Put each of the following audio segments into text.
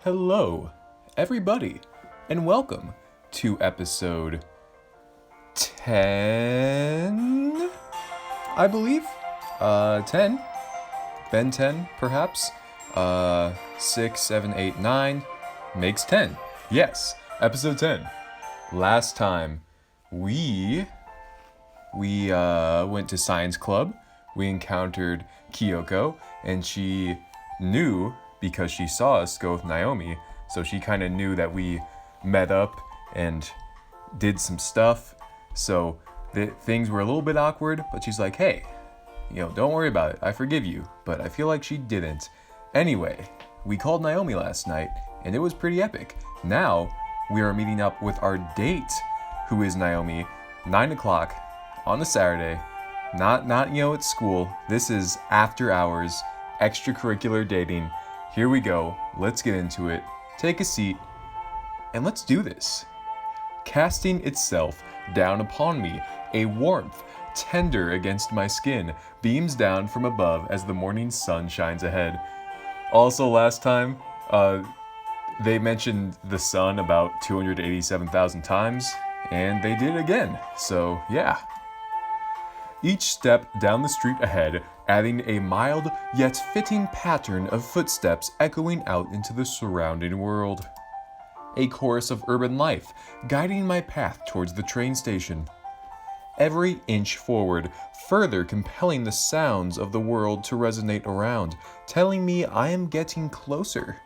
Hello, everybody, and welcome to episode 10, I believe. 10. Ben 10, perhaps. 6, 7, 8, 9 makes 10. Yes, episode 10. Last time, we went to science club. We encountered Kyoko, and she knew because she saw us go with Naomi, so she kind of knew that we met up and did some stuff. So things were a little bit awkward, but she's like, hey, don't worry about it. I forgive you. But I feel like she didn't. Anyway, we called Naomi last night, and it was pretty epic. Now, we are meeting up with our date, who is Naomi, 9 o'clock on a Saturday. Not at school. This is after hours, extracurricular dating. Here we go. Let's get into it. Take a seat, and let's do this. Casting itself down upon me, a warmth, tender against my skin, beams down from above as the morning sun shines ahead. Also, last time, they mentioned the sun about 287,000 times, and they did it again. So, yeah. Each step down the street ahead, adding a mild yet fitting pattern of footsteps echoing out into the surrounding world. A chorus of urban life, guiding my path towards the train station. Every inch forward, further compelling the sounds of the world to resonate around, telling me I am getting closer.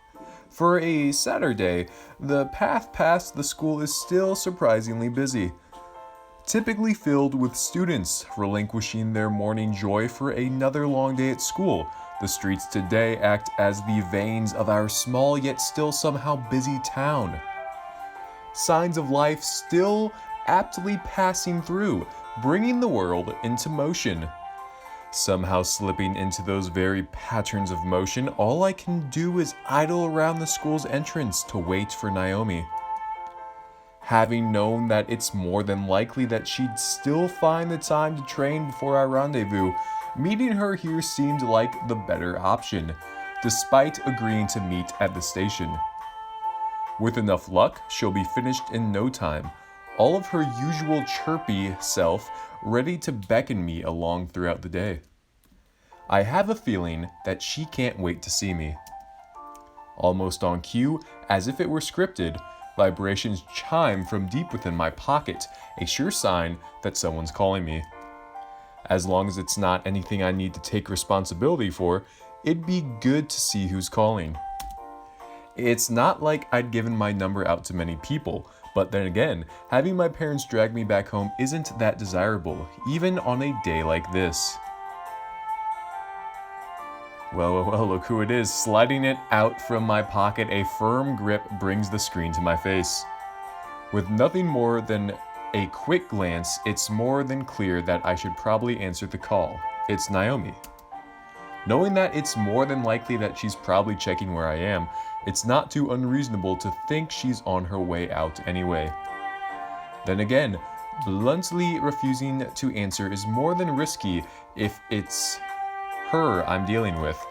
For a Saturday, the path past the school is still surprisingly busy. Typically filled with students relinquishing their morning joy for another long day at school, the streets today act as the veins of our small yet still somehow busy town. Signs of life still aptly passing through, bringing the world into motion. Somehow slipping into those very patterns of motion, all I can do is idle around the school's entrance to wait for Naomi. Having known that it's more than likely that she'd still find the time to train before our rendezvous, meeting her here seemed like the better option, despite agreeing to meet at the station. With enough luck, she'll be finished in no time, all of her usual chirpy self ready to beckon me along throughout the day. I have a feeling that she can't wait to see me. Almost on cue, as if it were scripted, vibrations chime from deep within my pocket, a sure sign that someone's calling me. As long as it's not anything I need to take responsibility for, it'd be good to see who's calling. It's not like I'd given my number out to many people, but then again, having my parents drag me back home isn't that desirable, even on a day like this. Well, look who it is. Sliding it out from my pocket, a firm grip brings the screen to my face. With nothing more than a quick glance, it's more than clear that I should probably answer the call. It's Naomi. Knowing that it's more than likely that she's probably checking where I am, it's not too unreasonable to think she's on her way out anyway. Then again, bluntly refusing to answer is more than risky if it's her I'm dealing with.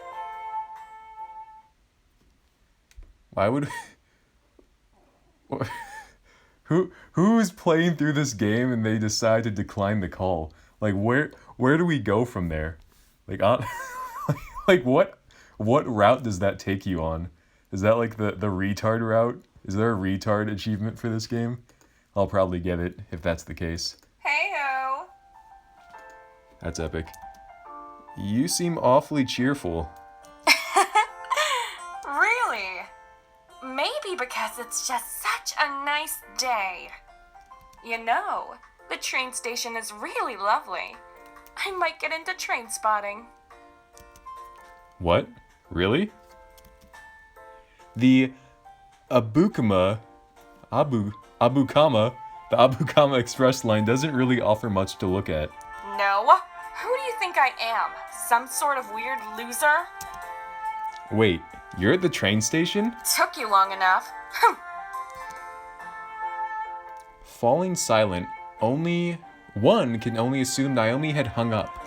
Why would who is playing through this game and they decide to decline the call? Like where do we go from there? Like like what route does that take you on? Is that like the retard route? Is there a retard achievement for this game? I'll probably get it if that's the case. Hey-ho! That's epic. You seem awfully cheerful. Really? Maybe because it's just such a nice day. The train station is really lovely. I might get into train spotting. What? Really? The Abukama Express line doesn't really offer much to look at. No? Who do you think I am? Some sort of weird loser? Wait, you're at the train station? Took you long enough. Falling silent, one can only assume Naomi had hung up.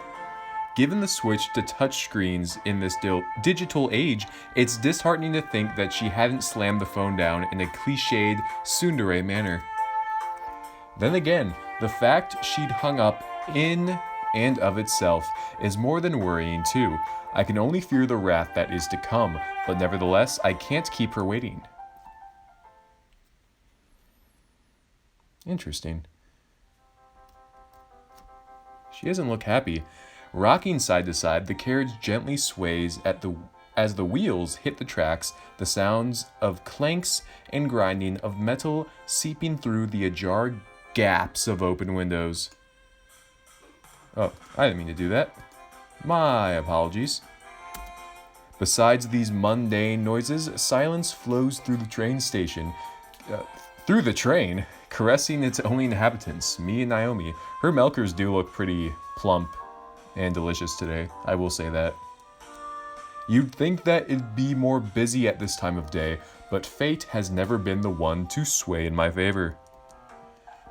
Given the switch to touchscreens in this digital age, it's disheartening to think that she hadn't slammed the phone down in a cliched tsundere manner. Then again, the fact she'd hung up in and of itself is more than worrying too. I can only fear the wrath that is to come, but nevertheless, I can't keep her waiting. Interesting. She doesn't look happy. Rocking side to side, the carriage gently sways as the wheels hit the tracks, the sounds of clanks and grinding of metal seeping through the ajar gaps of open windows. Oh, I didn't mean to do that. My apologies. Besides these mundane noises, silence flows through the train station. Through the train, caressing its only inhabitants, me and Naomi. Her milkers do look pretty plump and delicious today, I will say that. You'd think that it'd be more busy at this time of day, but fate has never been the one to sway in my favor.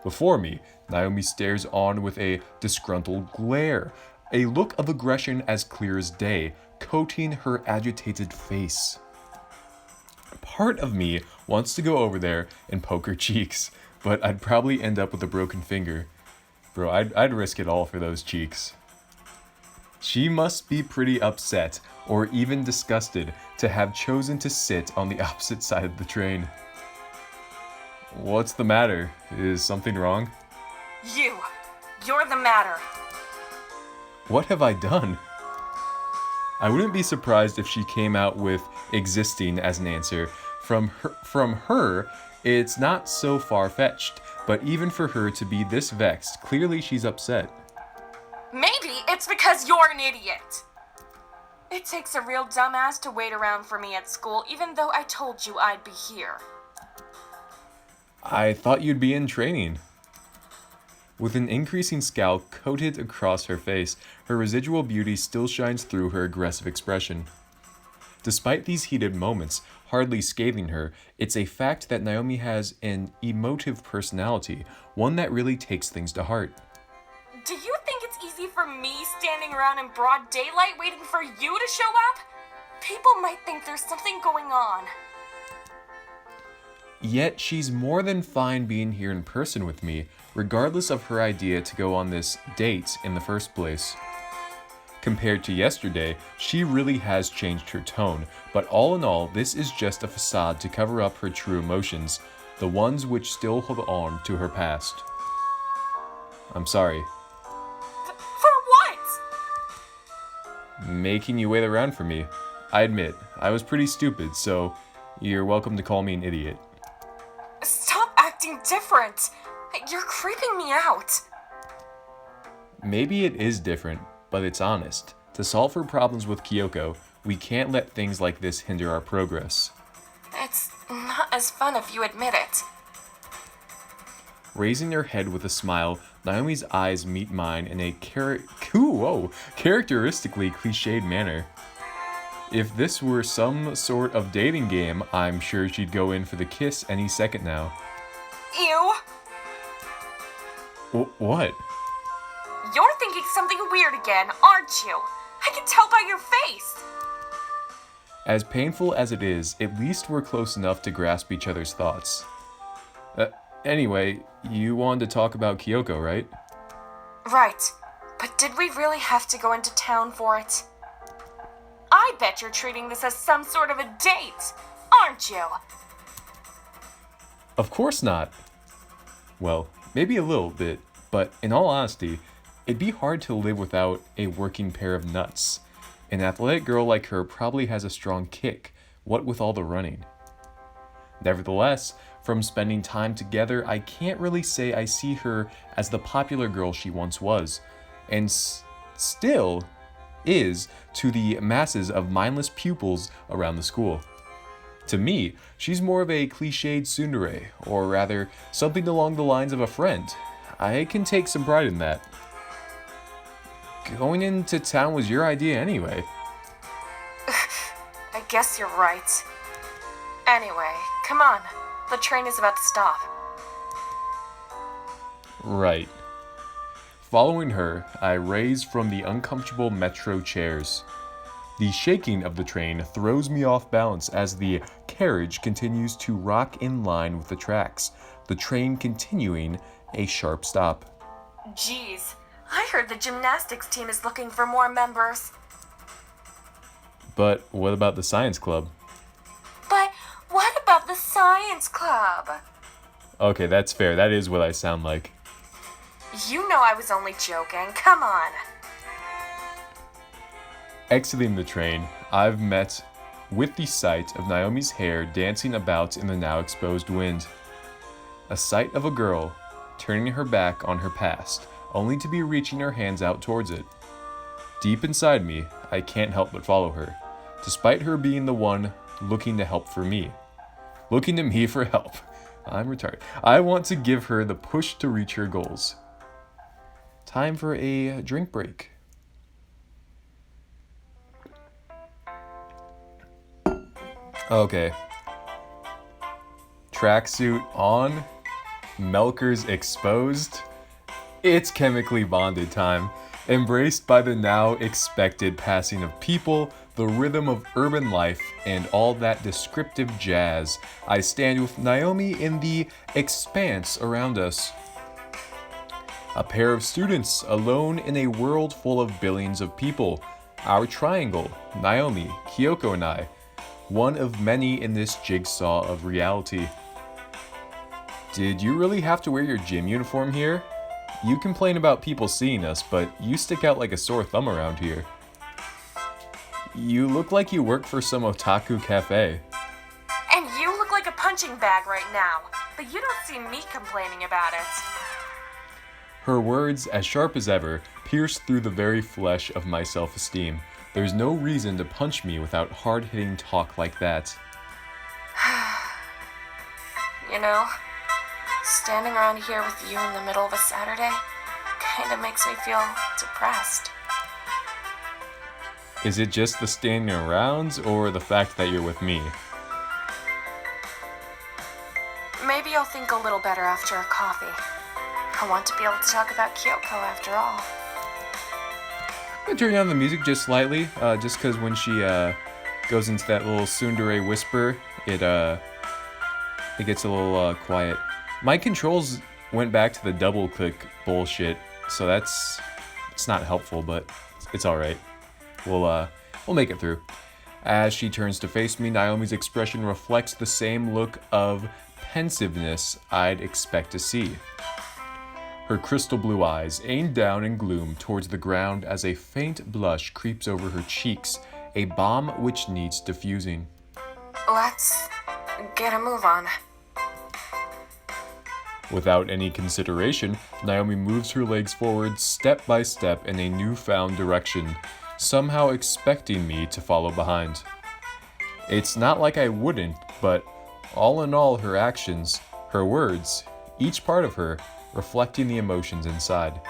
Before me, Naomi stares on with a disgruntled glare, a look of aggression as clear as day, coating her agitated face. Part of me wants to go over there and poke her cheeks, but I'd probably end up with a broken finger. Bro, I'd risk it all for those cheeks. She must be pretty upset, or even disgusted, to have chosen to sit on the opposite side of the train. What's the matter? Is something wrong? You're the matter. What have I done? I wouldn't be surprised if she came out with existing as an answer. From her, it's not so far-fetched, but even for her to be this vexed, clearly she's upset. Maybe it's because you're an idiot. It takes a real dumbass to wait around for me at school, even though I told you I'd be here. I thought you'd be in training. With an increasing scowl coated across her face, her residual beauty still shines through her aggressive expression. Despite these heated moments, hardly scathing her, it's a fact that Naomi has an emotive personality, one that really takes things to heart. Do you think it's easy for me standing around in broad daylight waiting for you to show up? People might think there's something going on. Yet she's more than fine being here in person with me, regardless of her idea to go on this date in the first place. Compared to yesterday, she really has changed her tone, but all in all, this is just a facade to cover up her true emotions, the ones which still hold on to her past. I'm sorry. For what? Making you wait around for me. I admit, I was pretty stupid, so you're welcome to call me an idiot. Stop acting different. You're creeping me out. Maybe it is different, but it's honest. To solve her problems with Kyoko, we can't let things like this hinder our progress. It's not as fun if you admit it. Raising her head with a smile, Naomi's eyes meet mine in a characteristically cliched manner. If this were some sort of dating game, I'm sure she'd go in for the kiss any second now. Ew. What? You're thinking something weird again, aren't you? I can tell by your face. As painful as it is, at least we're close enough to grasp each other's thoughts. Anyway, you wanted to talk about Kyoko, right? Right. But did we really have to go into town for it? I bet you're treating this as some sort of a date, aren't you? Of course not. Well, maybe a little bit, but in all honesty, it'd be hard to live without a working pair of nuts. An athletic girl like her probably has a strong kick, what with all the running. Nevertheless, from spending time together, I can't really say I see her as the popular girl she once was, and still is to the masses of mindless pupils around the school. To me, she's more of a cliched tsundere, or rather, something along the lines of a friend. I can take some pride in that. Going into town was your idea anyway. I guess you're right. Anyway, come on. The train is about to stop. Right. Following her, I raise from the uncomfortable metro chairs. The shaking of the train throws me off balance as the carriage continues to rock in line with the tracks, the train continuing a sharp stop. Geez, I heard the gymnastics team is looking for more members. But what about the science club? But what about the science club? Okay, that's fair. That is what I sound like. You know I was only joking. Come on. Exiting the train, I've met with the sight of Naomi's hair dancing about in the now exposed wind. A sight of a girl turning her back on her past, only to be reaching her hands out towards it. Deep inside me, I can't help but follow her, despite her being the one looking to help for me. Looking to me for help. I'm retarded. I want to give her the push to reach her goals. Time for a drink break. Okay. Tracksuit on, milkers exposed. It's chemically bonded time. Embraced by the now expected passing of people, the rhythm of urban life, and all that descriptive jazz, I stand with Naomi in the expanse around us. A pair of students alone in a world full of billions of people. Our triangle, Naomi, Kyoko, and I. One of many in this jigsaw of reality. Did you really have to wear your gym uniform here? You complain about people seeing us, but you stick out like a sore thumb around here. You look like you work for some otaku cafe. And you look like a punching bag right now, but you don't see me complaining about it. Her words, as sharp as ever, pierce through the very flesh of my self-esteem. There's no reason to punch me without hard-hitting talk like that. You know, standing around here with you in the middle of a Saturday kinda makes me feel depressed. Is it just the standing around, or the fact that you're with me? Maybe I'll think a little better after a coffee. I want to be able to talk about Kyoko after all. I'm gonna turn down the music just slightly, just because when she goes into that little tsundere whisper, it gets a little quiet. My controls went back to the double click bullshit, so it's not helpful, but it's all right. We'll make it through. As she turns to face me, Naomi's expression reflects the same look of pensiveness I'd expect to see. Her crystal blue eyes aim down in gloom towards the ground as a faint blush creeps over her cheeks, a bomb which needs diffusing. Let's get a move on. Without any consideration, Naomi moves her legs forward step by step in a newfound direction, somehow expecting me to follow behind. It's not like I wouldn't, but all in all, her actions, her words, each part of her, reflecting the emotions inside.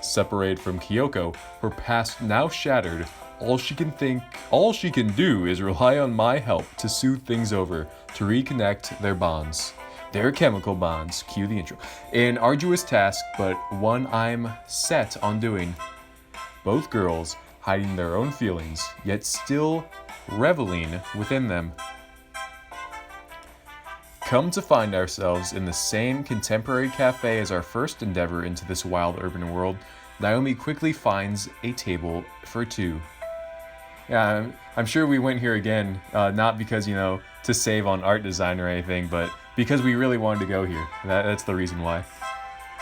Separated from Kyoko, her past now shattered, all she can do is rely on my help to soothe things over, to reconnect their bonds. Their chemical bonds, cue the intro. An arduous task, but one I'm set on doing. Both girls hiding their own feelings, yet still reveling within them. Come to find ourselves in the same contemporary cafe as our first endeavor into this wild urban world, Naomi quickly finds a table for two. Yeah, I'm sure we went here again, not because, to save on art design or anything, but because we really wanted to go here. That's the reason why.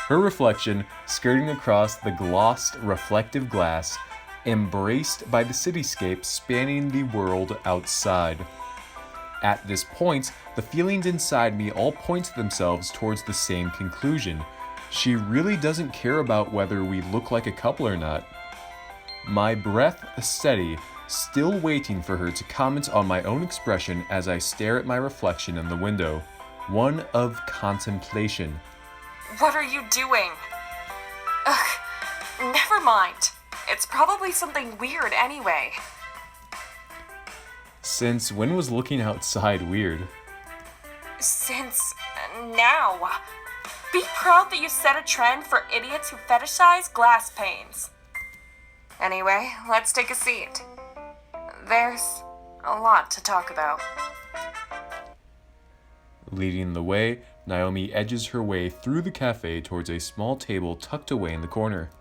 Her reflection, skirting across the glossed, reflective glass, embraced by the cityscape spanning the world outside. At this point, the feelings inside me all point themselves towards the same conclusion. She really doesn't care about whether we look like a couple or not. My breath steady, still waiting for her to comment on my own expression as I stare at my reflection in the window. One of contemplation. What are you doing? Ugh, never mind. It's probably something weird anyway. Since when was looking outside weird? Since now. Be proud that you set a trend for idiots who fetishize glass panes. Anyway, let's take a seat. There's a lot to talk about. Leading the way, Naomi edges her way through the cafe towards a small table tucked away in the corner.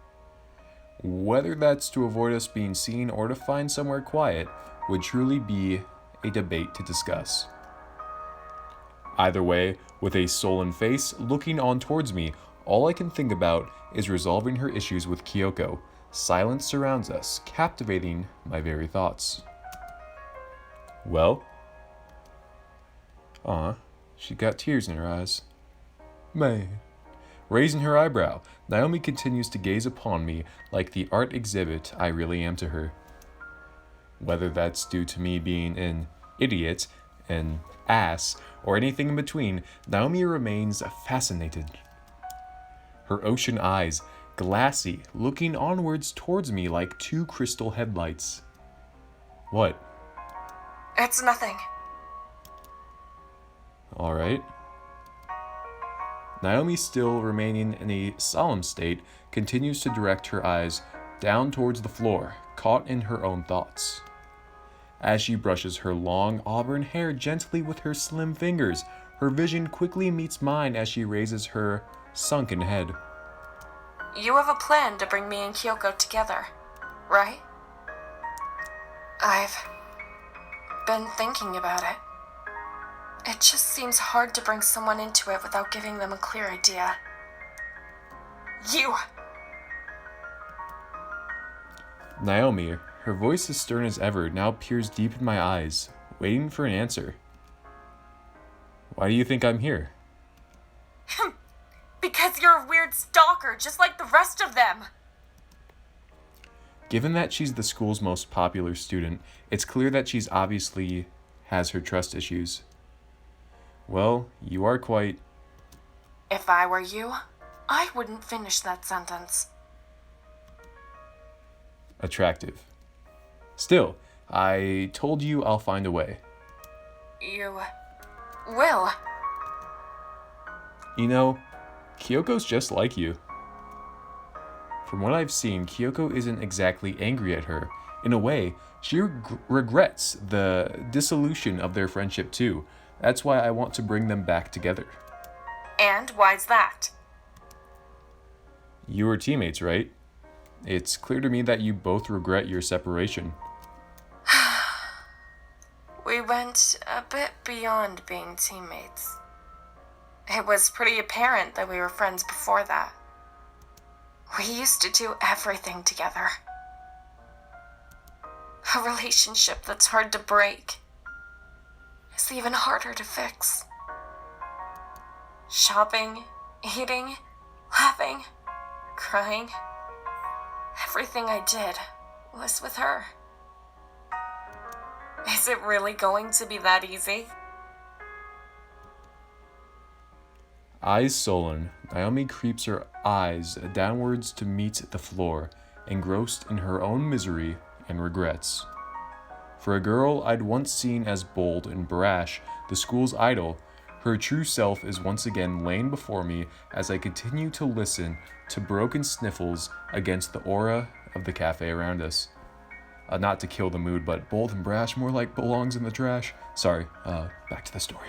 Whether that's to avoid us being seen or to find somewhere quiet would truly be a debate to discuss. Either way, with a sullen face looking on towards me, all I can think about is resolving her issues with Kyoko. Silence surrounds us, captivating my very thoughts. Well? She got tears in her eyes. Man. Raising her eyebrow, Naomi continues to gaze upon me like the art exhibit I really am to her. Whether that's due to me being an idiot, an ass, or anything in between, Naomi remains fascinated. Her ocean eyes, glassy, looking onwards towards me like two crystal headlights. What? It's nothing. All right. Naomi, still remaining in a solemn state, continues to direct her eyes down towards the floor, caught in her own thoughts. As she brushes her long auburn hair gently with her slim fingers, her vision quickly meets mine as she raises her sunken head. You have a plan to bring me and Kyoko together, right? I've been thinking about it. It just seems hard to bring someone into it without giving them a clear idea. You! Naomi, her voice as stern as ever, now peers deep in my eyes, waiting for an answer. Why do you think I'm here? Because you're a weird stalker, just like the rest of them! Given that she's the school's most popular student, it's clear that she's obviously has her trust issues. Well, you are quite... If I were you, I wouldn't finish that sentence. attractive. Still, I told you I'll find a way. You will. You know, Kyoko's just like you. From what I've seen, Kyoko isn't exactly angry at her. In a way, she regrets the dissolution of their friendship too. That's why I want to bring them back together. And why's that? You were teammates, right? It's clear to me that you both regret your separation. We went a bit beyond being teammates. It was pretty apparent that we were friends before that. We used to do everything together. A relationship that's hard to break is even harder to fix. Shopping, eating, laughing, crying. Everything I did was with her. Is it really going to be that easy? Eyes sullen, Naomi creeps her eyes downwards to meet the floor, engrossed in her own misery and regrets. For a girl I'd once seen as bold and brash, the school's idol, her true self is once again laying before me as I continue to listen to broken sniffles against the aura of the cafe around us. Not to kill the mood, but bold and brash more like belongs in the trash. Sorry, back to the story.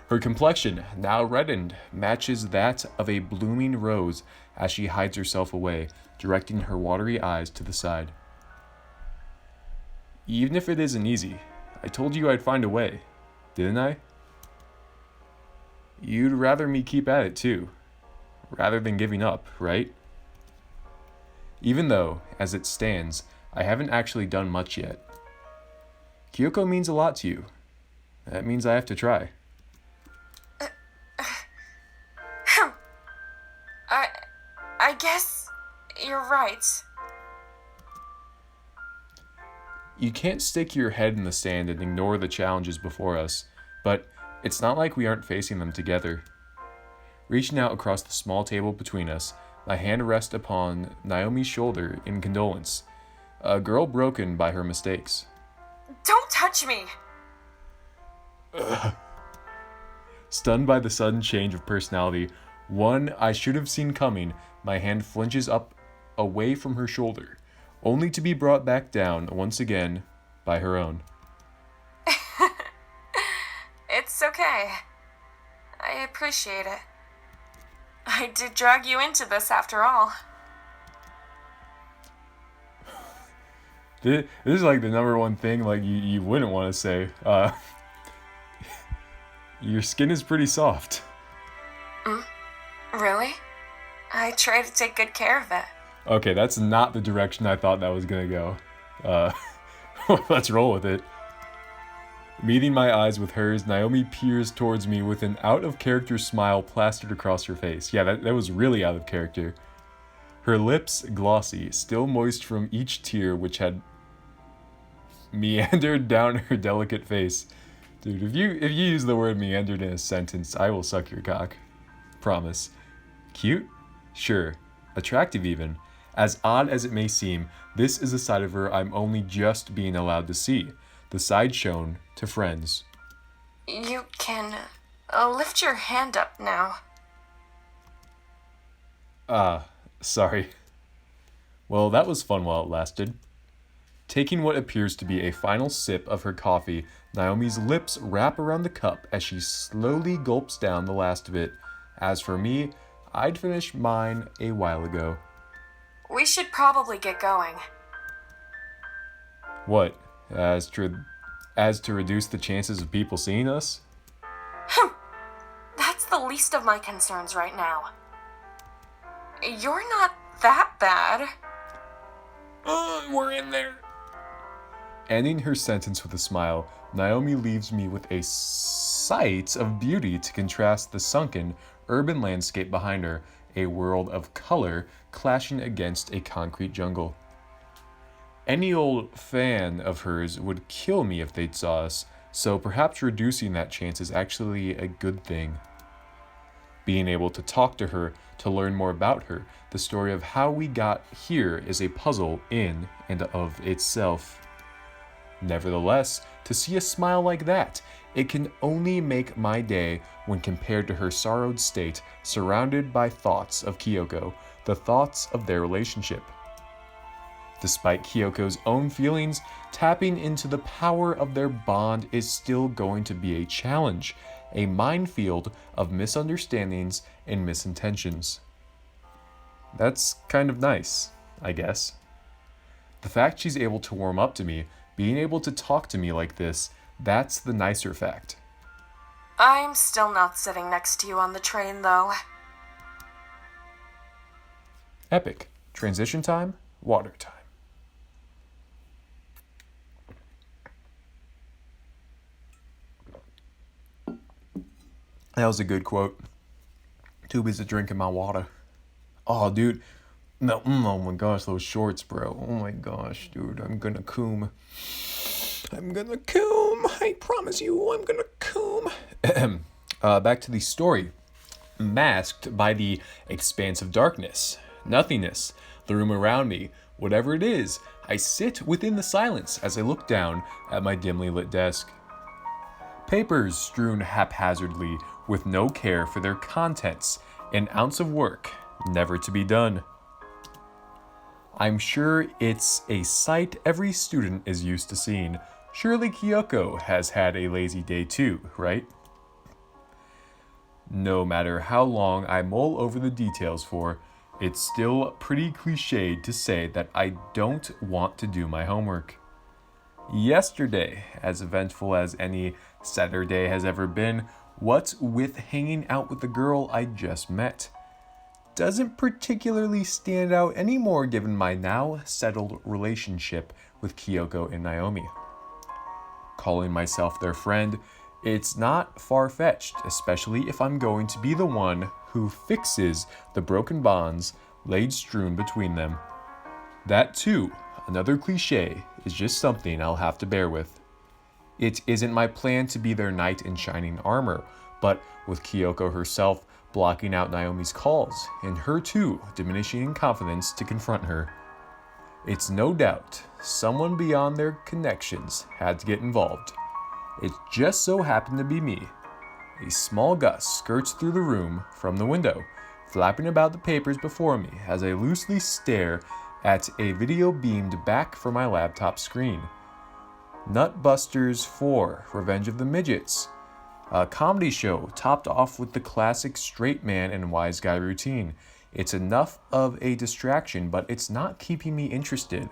Her complexion, now reddened, matches that of a blooming rose as she hides herself away, directing her watery eyes to the side. Even if it isn't easy, I told you I'd find a way, didn't I? You'd rather me keep at it too, rather than giving up, right? Even though, as it stands, I haven't actually done much yet. Kyoko means a lot to you. That means I have to try. I guess you're right. You can't stick your head in the sand and ignore the challenges before us, but it's not like we aren't facing them together. Reaching out across the small table between us, my hand rests upon Naomi's shoulder in condolence, a girl broken by her mistakes. Don't touch me! Stunned by the sudden change of personality, one I should have seen coming, my hand flinches up away from her shoulder, only to be brought back down once again by her own. It's okay. I appreciate it. I did drag you into this after all. This is like the number one thing like you wouldn't want to say. Your skin is pretty soft. Really? I try to take good care of it. Okay, that's not the direction I thought that was gonna go. Let's roll with it. Meeting my eyes with hers, Naomi peers towards me with an out-of-character smile plastered across her face. Yeah, that was really out of character. Her lips glossy, still moist from each tear which had meandered down her delicate face. Dude, if you use the word meandered in a sentence, I will suck your cock. Promise. Cute? Sure. Attractive even. As odd as it may seem, this is a side of her I'm only just being allowed to see. The side shown to friends. You can lift your hand up now. Sorry. Well, that was fun while it lasted. Taking what appears to be a final sip of her coffee, Naomi's lips wrap around the cup as she slowly gulps down the last of it. As for me, I'd finished mine a while ago. We should probably get going. What? As to reduce the chances of people seeing us? That's the least of my concerns right now. You're not that bad. We're in there. Ending her sentence with a smile, Naomi leaves me with a sight of beauty to contrast the sunken, urban landscape behind her, a world of color clashing against a concrete jungle. Any old fan of hers would kill me if they'd saw us, so perhaps reducing that chance is actually a good thing. Being able to talk to her, to learn more about her, the story of how we got here is a puzzle in and of itself. Nevertheless, to see a smile like that, it can only make my day when compared to her sorrowed state, surrounded by thoughts of Kyoko, the thoughts of their relationship. Despite Kyoko's own feelings, tapping into the power of their bond is still going to be a challenge, a minefield of misunderstandings and misintentions. That's kind of nice, I guess. The fact she's able to warm up to me, being able to talk to me like this, that's the nicer fact. I'm still not sitting next to you on the train, though. Epic. Transition time, water time. That was a good quote. Too busy drinking my water. Oh, dude. No, oh my gosh, those shorts, bro. Oh my gosh, dude. I'm gonna coom. I promise you, I'm gonna coom. Back to the story. Masked by the expanse of darkness, nothingness, the room around me, whatever it is, I sit within the silence as I look down at my dimly lit desk. Papers strewn haphazardly with no care for their contents, an ounce of work never to be done. I'm sure it's a sight every student is used to seeing. Surely Kyoko has had a lazy day too, right? No matter how long I mull over the details for, it's still pretty cliched to say that I don't want to do my homework. Yesterday, as eventful as any Saturday has ever been, what with hanging out with the girl I just met, doesn't particularly stand out anymore given my now settled relationship with Kyoko and Naomi. Calling myself their friend, it's not far-fetched, especially if I'm going to be the one who fixes the broken bonds laid strewn between them. That too, another cliche, is just something I'll have to bear with. It isn't my plan to be their knight in shining armor, but with Kyoko herself blocking out Naomi's calls, and her too diminishing in confidence to confront her. It's no doubt someone beyond their connections had to get involved. It just so happened to be me, A small gust skirts through the room from the window, flapping about the papers before me as I loosely stare at a video beamed back from my laptop screen. Nutbusters 4, Revenge of the Midgets. A comedy show topped off with the classic straight man and wise guy routine. It's enough of a distraction, but it's not keeping me interested.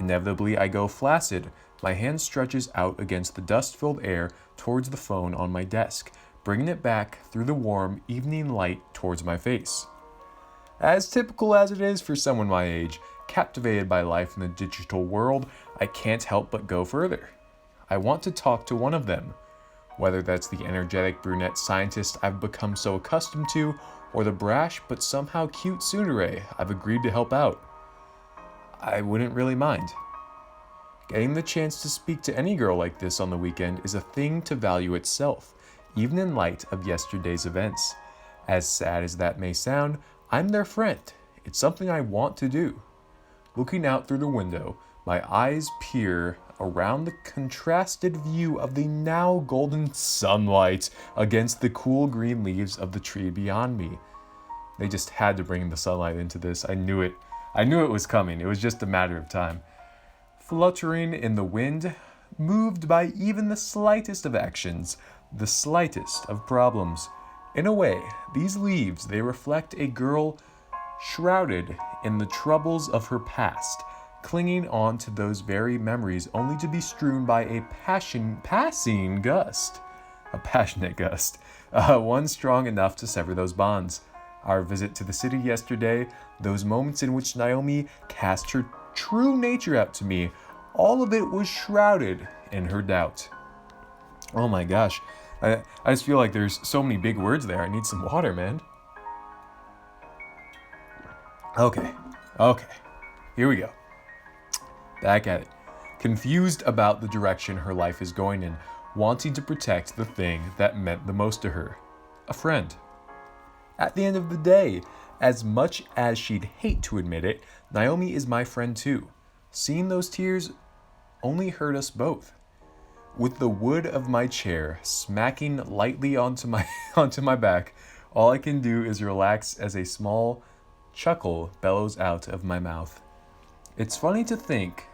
Inevitably, I go flaccid. My hand stretches out against the dust-filled air towards the phone on my desk, bringing it back through the warm evening light towards my face. As typical as it is for someone my age, captivated by life in the digital world, I can't help but go further. I want to talk to one of them. Whether that's the energetic brunette scientist I've become so accustomed to, or the brash but somehow cute tsundere I've agreed to help out. I wouldn't really mind. Getting the chance to speak to any girl like this on the weekend is a thing to value itself, even in light of yesterday's events. As sad as that may sound, I'm their friend. It's something I want to do. Looking out through the window, my eyes peer around the contrasted view of the now golden sunlight against the cool green leaves of the tree beyond me. They just had to bring the sunlight into this. I knew it. I knew it was coming. It was just a matter of time. Fluttering in the wind, moved by even the slightest of actions, the slightest of problems. In a way, these leaves, they reflect a girl shrouded in the troubles of her past, clinging on to those very memories only to be strewn by a passionate gust, one strong enough to sever those bonds. Our visit to the city yesterday, those moments in which Naomi cast her true nature out to me, all of it was shrouded in her doubt. Oh my gosh, I just feel like there's so many big words there. I need some water, man. Okay, here we go. Back at it. Confused about the direction her life is going in, wanting to protect the thing that meant the most to her. A friend. At the end of the day, as much as she'd hate to admit it, Naomi is my friend too. Seeing those tears only hurt us both. With the wood of my chair smacking lightly onto my back, all I can do is relax as a small chuckle bellows out of my mouth. It's funny to think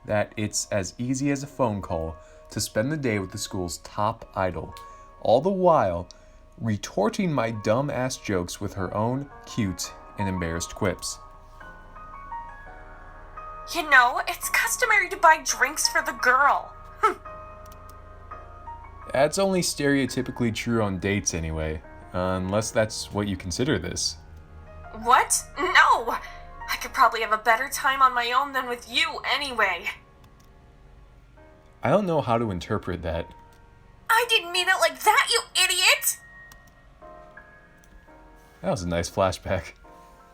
that it's as easy as a phone call to spend the day with the school's top idol, all the while retorting my dumb-ass jokes with her own cute and embarrassed quips. You know, it's customary to buy drinks for the girl. That's only stereotypically true on dates anyway, unless that's what you consider this. What? No! I could probably have a better time on my own than with you anyway. I don't know how to interpret that. I didn't mean it like that, you idiot! That was a nice flashback.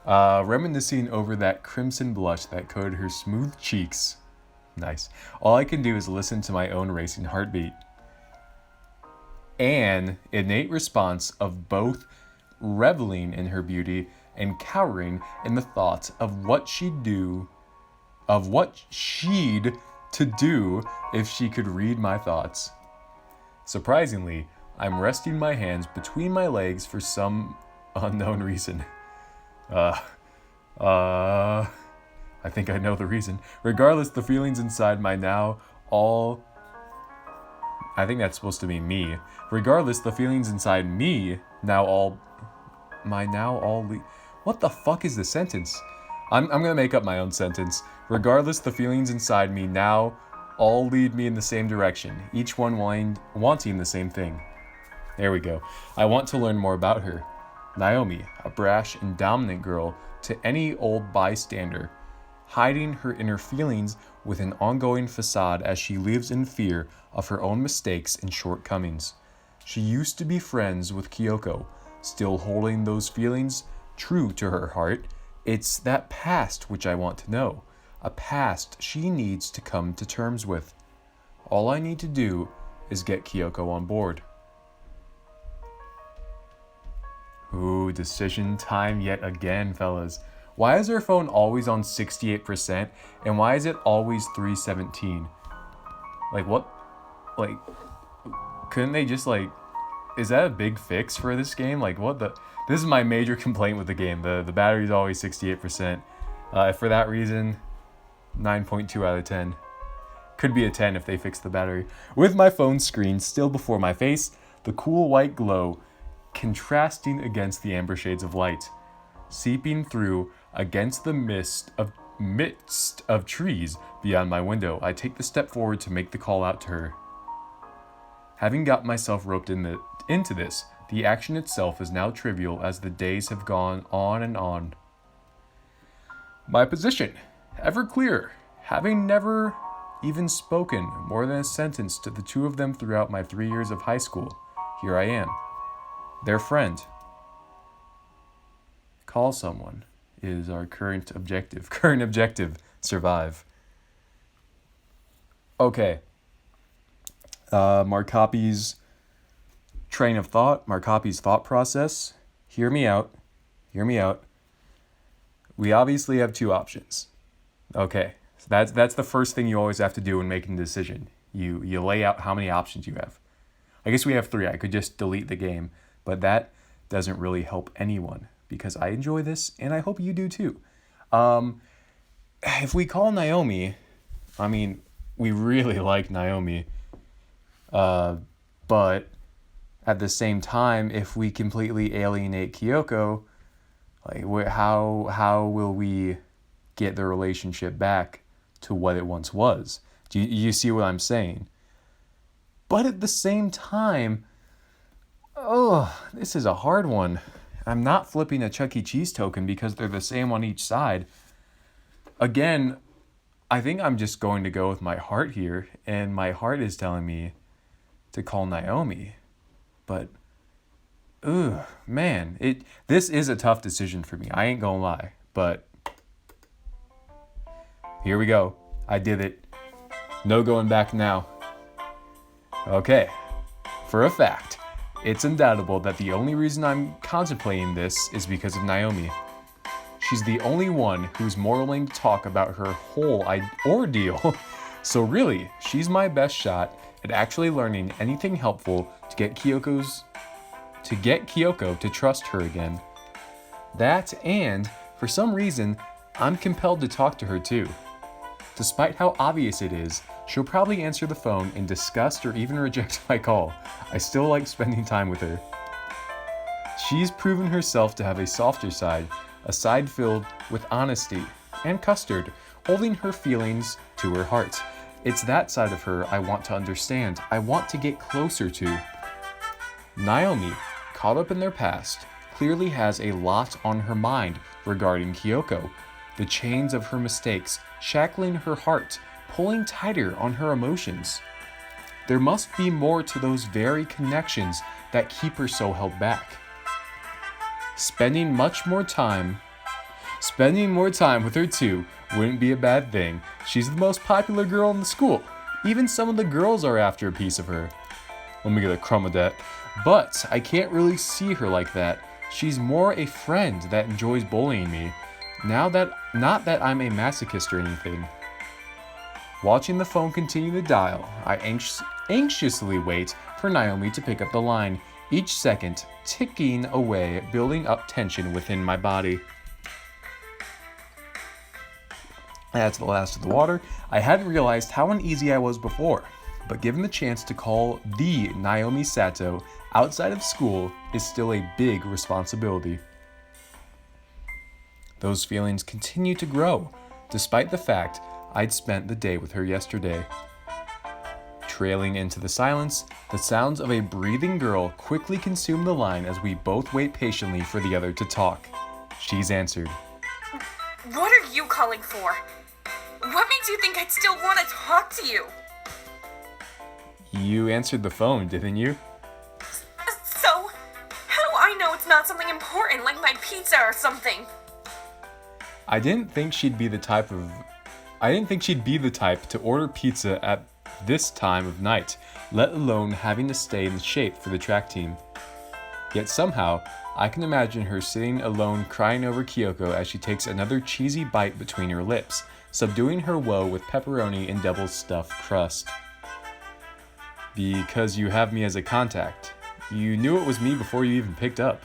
Reminiscing over that crimson blush that coated her smooth cheeks. Nice. All I can do is listen to my own racing heartbeat. An innate response of both reveling in her beauty and cowering in the thought of what she'd to do if she could read my thoughts. Surprisingly, I'm resting my hands between my legs for some unknown reason. I think I know the reason. Regardless, the feelings inside my now all... I think that's supposed to be me. Regardless, the feelings inside me now all... What the fuck is the sentence? I'm gonna make up my own sentence. Regardless, the feelings inside me now all lead me in the same direction, each one wanting the same thing. There we go. I want to learn more about her. Naomi, a brash and dominant girl to any old bystander, hiding her inner feelings with an ongoing facade as she lives in fear of her own mistakes and shortcomings. She used to be friends with Kyoko, still holding those feelings true to her heart. It's that past which I want to know, a past she needs to come to terms with. All I need to do is get Kyoko on board. Ooh, decision time yet again, fellas. Why is her phone always on 68%, and why is it always 317? Like, what? Like, couldn't they just, like, is that a big fix for this game? Like, what the? This is my major complaint with the game. The battery's always 68%. For that reason, 9.2 out of 10. Could be a 10 if they fix the battery. With my phone screen still before my face, the cool white glow contrasting against the amber shades of light, seeping through against the midst of trees beyond my window, I take the step forward to make the call out to her. Having got myself roped into this, the action itself is now trivial as the days have gone on and on. My position, ever clearer, having never even spoken more than a sentence to the two of them throughout my 3 years of high school, here I am, their friend. Call someone is our current objective. Current objective, survive. Okay. Markap's train of thought, Markap's thought process. Hear me out. We obviously have two options. Okay. So that's the first thing you always have to do when making a decision. You lay out how many options you have. I guess we have 3. I could just delete the game, but that doesn't really help anyone because I enjoy this and I hope you do too. If we call Naomi, I mean, we really like Naomi, but at the same time, if we completely alienate Kyoko, like how will we get the relationship back to what it once was? Do you see what I'm saying? But at the same time, this is a hard one. I'm not flipping a Chuck E. Cheese token because they're the same on each side. Again, I think I'm just going to go with my heart here, and my heart is telling me to call Naomi. But, man, this is a tough decision for me. I ain't gonna lie, but here we go. I did it. No going back now. Okay, for a fact, it's undoubtable that the only reason I'm contemplating this is because of Naomi. She's the only one who's more willing to talk about her whole ordeal. So really, she's my best shot at actually learning anything helpful to get Kyoko to trust her again. That, and for some reason, I'm compelled to talk to her too. Despite how obvious it is, she'll probably answer the phone in disgust or even reject my call. I still like spending time with her. She's proven herself to have a softer side, a side filled with honesty and custard, holding her feelings to her heart. It's that side of her I want to understand, I want to get closer to. Naomi, caught up in their past, clearly has a lot on her mind regarding Kyoko. The chains of her mistakes, shackling her heart, pulling tighter on her emotions. There must be more to those very connections that keep her so held back. Spending more time with her too wouldn't be a bad thing. She's the most popular girl in the school. Even some of the girls are after a piece of her. Let me get a crumb of that. But I can't really see her like that. She's more a friend that enjoys bullying me. Not that I'm a masochist or anything. Watching the phone continue to dial, I anxiously wait for Naomi to pick up the line, each second ticking away, building up tension within my body. That's the last of the water. I hadn't realized how uneasy I was before, but given the chance to call the Naomi Sato outside of school is still a big responsibility. Those feelings continue to grow, despite the fact I'd spent the day with her yesterday. Trailing into the silence, the sounds of a breathing girl quickly consume the line as we both wait patiently for the other to talk. She's answered. What are you calling for? What makes you think I'd still want to talk to you? You answered the phone, didn't you? So, how do I know it's not something important like my pizza or something? I didn't think she'd be the type to order pizza at this time of night, let alone having to stay in shape for the track team. Yet somehow, I can imagine her sitting alone crying over Kyoko as she takes another cheesy bite between her lips, subduing her woe with pepperoni and double stuffed crust. Because you have me as a contact. You knew it was me before you even picked up.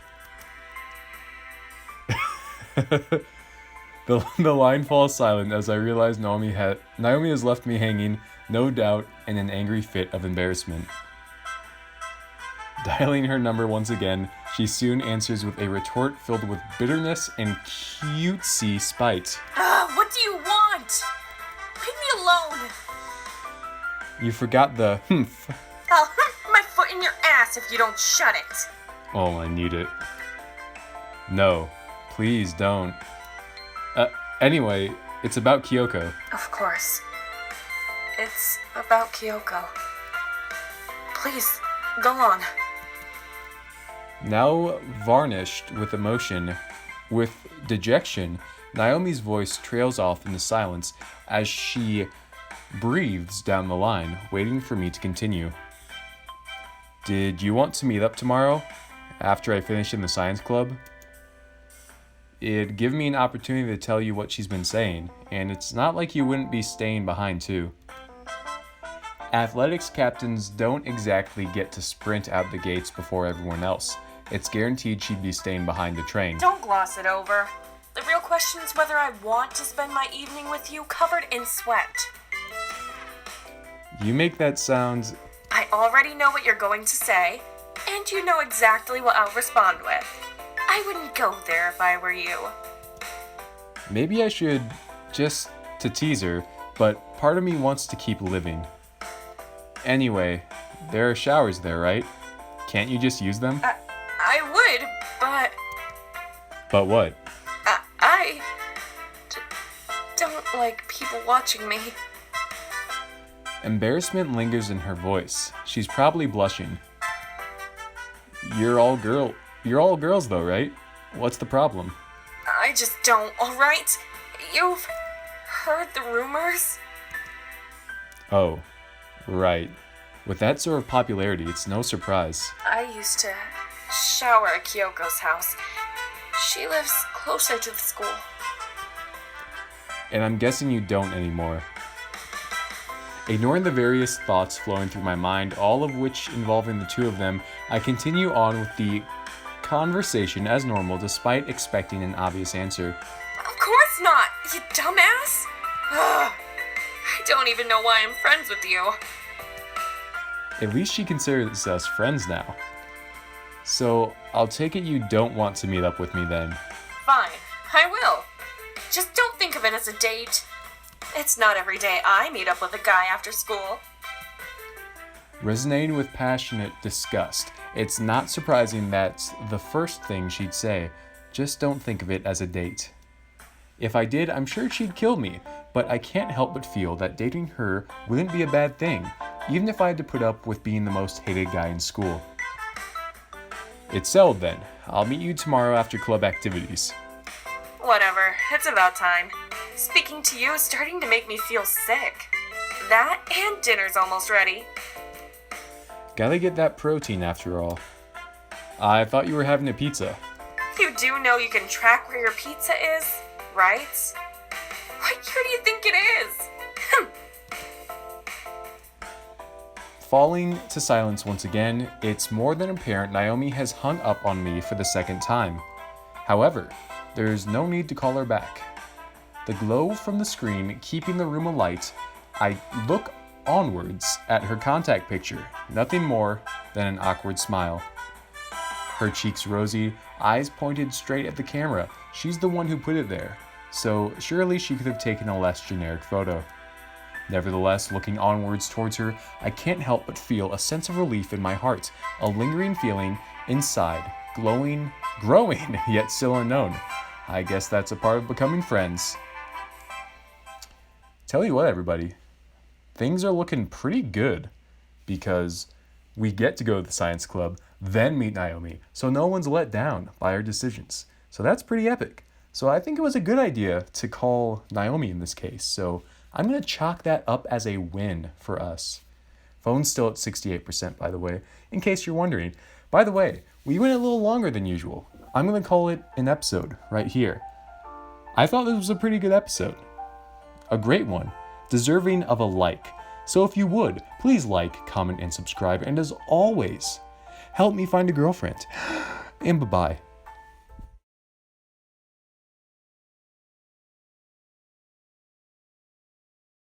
The line falls silent as I realize Naomi has left me hanging, no doubt, in an angry fit of embarrassment. Dialing her number once again, she soon answers with a retort filled with bitterness and cutesy spite. What do you want? Leave me alone. You forgot the humph. I'll hump my foot in your ass if you don't shut it. Oh, I need it. No, please don't. Anyway, it's about Kyoko. Of course. It's about Kyoko. Please, go on. Now varnished with emotion, with dejection, Naomi's voice trails off into silence as she breathes down the line, waiting for me to continue. Did you want to meet up tomorrow, after I finish in the science club? It'd give me an opportunity to tell you what she's been saying, and it's not like you wouldn't be staying behind too. Athletics captains don't exactly get to sprint out the gates before everyone else. It's guaranteed she'd be staying behind the train. Don't gloss it over. The real question is whether I want to spend my evening with you covered in sweat. You make that sound... I already know what you're going to say, and you know exactly what I'll respond with. I wouldn't go there if I were you. Maybe I should, just to tease her, but part of me wants to keep living. Anyway, there are showers there, right? Can't you just use them? I would, but... But what? I don't like people watching me. Embarrassment lingers in her voice. She's probably blushing. You're all girls though, right? What's the problem? I just don't, alright? You've heard the rumors? Oh, right. With that sort of popularity, it's no surprise. I used to shower at Kyoko's house. She lives closer to the school. And I'm guessing you don't anymore. Ignoring the various thoughts flowing through my mind, all of which involving the two of them, I continue on with the conversation as normal despite expecting an obvious answer. Of course not, you dumbass! Ugh. I don't even know why I'm friends with you. At least she considers us friends now. So, I'll take it you don't want to meet up with me then. Fine, I will. Just don't think of it as a date. It's not every day I meet up with a guy after school. Resonating with passionate disgust, it's not surprising that's the first thing she'd say. Just don't think of it as a date. If I did, I'm sure she'd kill me, but I can't help but feel that dating her wouldn't be a bad thing, even if I had to put up with being the most hated guy in school. It's settled then. I'll meet you tomorrow after club activities. Whatever, it's about time. Speaking to you is starting to make me feel sick. That and dinner's almost ready. Gotta get that protein after all. I thought you were having a pizza. You do know you can track where your pizza is, right? What year do you think it is? Falling to silence once again, it's more than apparent Naomi has hung up on me for the second time. However, there's no need to call her back. The glow from the screen keeping the room alight, I look onwards at her contact picture, nothing more than an awkward smile. Her cheeks rosy, eyes pointed straight at the camera. She's the one who put it there, so surely she could have taken a less generic photo. Nevertheless, looking onwards towards her, I can't help but feel a sense of relief in my heart, a lingering feeling inside, growing, yet still unknown. I guess that's a part of becoming friends. Tell you what, everybody, things are looking pretty good because we get to go to the science club, then meet Naomi, so no one's let down by our decisions. So that's pretty epic. So I think it was a good idea to call Naomi in this case, so I'm going to chalk that up as a win for us. Phone's still at 68%, by the way, in case you're wondering. By the way, we went a little longer than usual. I'm going to call it an episode right here. I thought this was a pretty good episode. A great one, deserving of a like. So if you would, please like, comment, and subscribe. And as always, Help me find a girlfriend. And bye-bye.